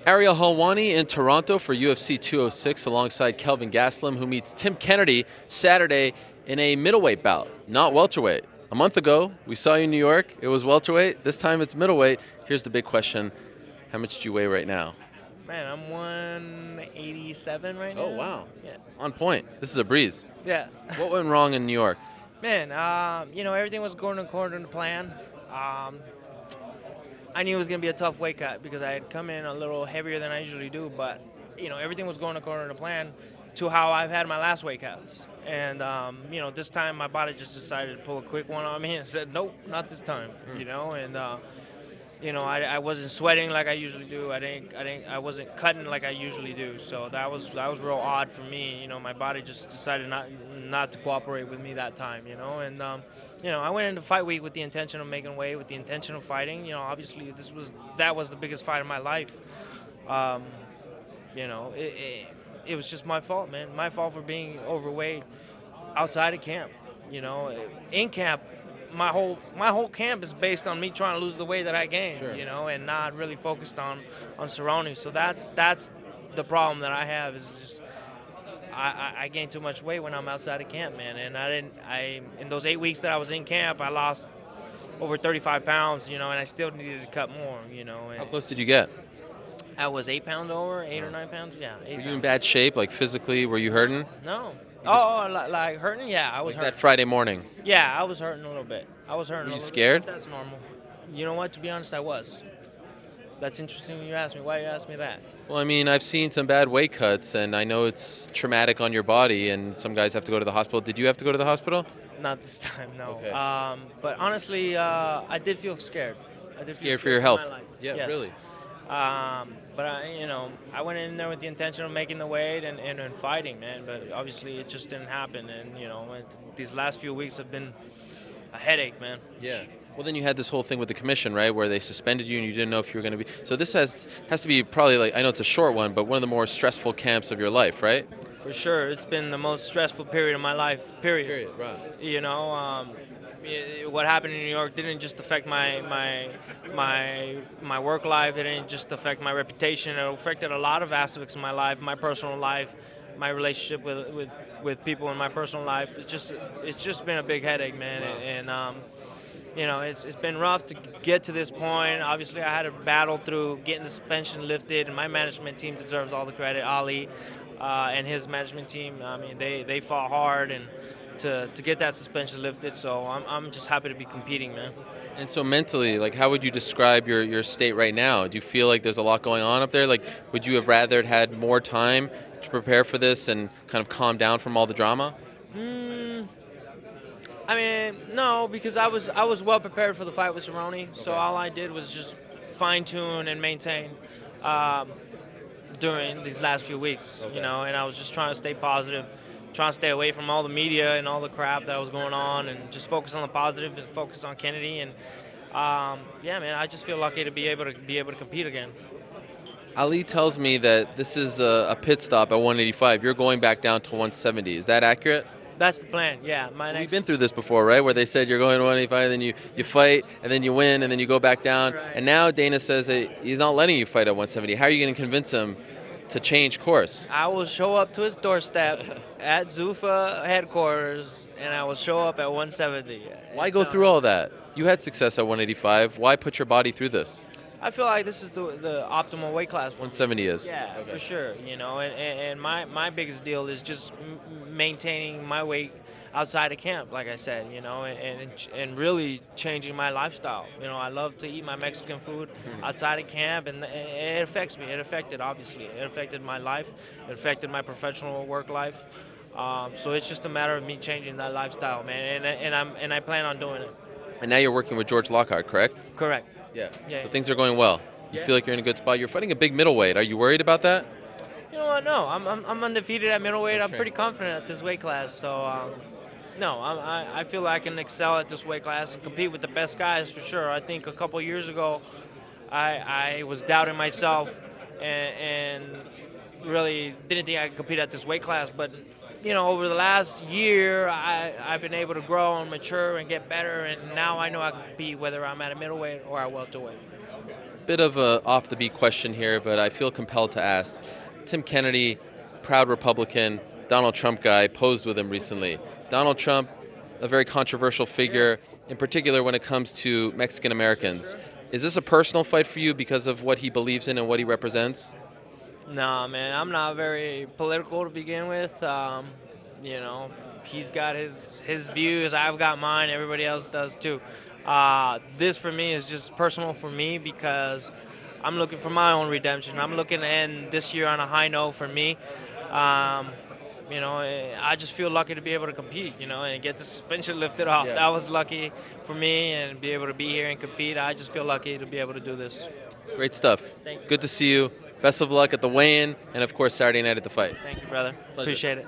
Ariel Helwani in Toronto for UFC 206 alongside Kelvin Gastelum, who meets Tim Kennedy Saturday in a middleweight bout, not welterweight. A month ago, we saw you in New York. It was welterweight. This time it's middleweight. Here's the big question. How much do you weigh right now? Man, I'm 187 right now. Oh, wow. Yeah. On point. This is a breeze. Yeah. What went wrong in New York? Man, everything was going according to plan. I knew it was going to be a tough weight cut because I had come in a little heavier than I usually do, but, everything was going according to plan to how I've had my last weight cuts. And, this time my body just decided to pull a quick one on me and said, nope, not this time, I wasn't sweating like I usually do. I wasn't cutting like I usually do. So that was real odd for me. My body just decided not to cooperate with me that time. I went into fight week with the intention of making weight, with the intention of fighting. Obviously that was the biggest fight of my life. It was just my fault, man. My fault for being overweight outside of camp. In camp, my whole camp is based on me trying to lose the weight that I gained, Sure. and not really focused on surroundings. So that's the problem that I have is just I gained too much weight when I'm outside of camp, man. And in those 8 weeks that I was in camp, I lost over 35 pounds, and I still needed to cut more, And How close did you get? I was 8 pounds over, 8 or 9 pounds, yeah. Were you in bad shape, like physically? Were you hurting? No. Like hurting? Yeah, I was Like hurting. that Friday morning? Yeah, I was hurting a little bit. Were you scared? That's normal. You know what? To be honest, I was. That's interesting when you ask me. Why you ask me that? Well, I mean, I've seen some bad weight cuts, and I know it's traumatic on your body, and some guys have to go to the hospital. Did you have to go to the hospital? Not this time, no. Okay. But honestly, I did feel scared. I did feel Scared for your health? my life. Yeah, Yes. really. But I went in there with the intention of making the weight and fighting, man. But obviously, it just didn't happen. And these last few weeks have been a headache, man. Yeah. Well, then you had this whole thing with the commission, right, where they suspended you and you didn't know if you were going to be. So this has to be probably, like, I know it's a short one, but one of the more stressful camps of your life, right? For sure, it's been the most stressful period of my life. Period. Right. What happened in New York didn't just affect my work life. It didn't just affect my reputation. It affected a lot of aspects of my life, my personal life, my relationship with people in my personal life. It's just been a big headache, man. Wow. And it's been rough to get to this point. Obviously, I had to battle through getting the suspension lifted, and my management team deserves all the credit. Ali and his management team, I mean, they fought hard and to get that suspension lifted. So I'm just happy to be competing, man. And so mentally, like, how would you describe your state right now? Do you feel like there's a lot going on up there? Like, would you have rather had more time to prepare for this and kind of calm down from all the drama? I mean, no, because I was well prepared for the fight with Cerrone. So Okay. all I did was just fine tune and maintain during these last few weeks, Okay. and I was just trying to stay positive, trying to stay away from all the media and all the crap that was going on, and just focus on the positive and focus on Kennedy. And yeah, man, I just feel lucky to be able to compete again. Ali tells me that this is a pit stop at 185. You're going back down to 170. Is that accurate? That's the plan. Yeah, We've been through this before, right? Where they said you're going to 185, then you fight, and then you win, and then you go back down. Right. And now Dana says that he's not letting you fight at 170. How are you going to convince him to change course? I will show up to his doorstep at Zuffa headquarters, and I will show up at 170. Why go through all that? You had success at 185. Why put your body through this? I feel like this is the optimal weight class for me. 170 is. Yeah, Okay. for sure. And my biggest deal is just maintaining my weight outside of camp, like I said, and really changing my lifestyle. I love to eat my Mexican food outside of camp, and it affects me. It affected, obviously. It affected my life. It affected my professional work life. So it's just a matter of me changing that lifestyle, man, and I plan on doing it. And now you're working with George Lockhart, correct? Correct. Yeah. Yeah. So things are going well. You Yeah. feel like you're in a good spot. You're fighting a big middleweight. Are you worried about that? You know what? No, I'm undefeated at middleweight. I'm Okay. pretty confident at this weight class. So, no, I feel like I can excel at this weight class and compete with the best guys for sure. I think a couple years ago, I was doubting myself and really didn't think I could compete at this weight class. But over the last year, I've been able to grow and mature and get better, and now I know I can compete whether I'm at a middleweight or at welterweight. bit of a off-the-beat question here, but I feel compelled to ask. Tim Kennedy, proud Republican, Donald Trump guy, posed with him recently. Donald Trump, a very controversial figure, in particular when it comes to Mexican Americans. Is this a personal fight for you because of what he believes in and what he represents? Nah, man, I'm not very political to begin with. You know, he's got his views, I've got mine, everybody else does too. This for me is just personal for me because I'm looking for my own redemption. I'm looking to end this year on a high note for me. You know, I just feel lucky to be able to compete, you know, and get the suspension lifted off. Yeah. That was lucky for me, and be able to be here and compete. I just feel lucky to be able to do this. Great stuff. Thank you. Good to see you. Best of luck at the weigh-in and, of course, Saturday night at the fight. Thank you, brother. Pleasure. Appreciate it.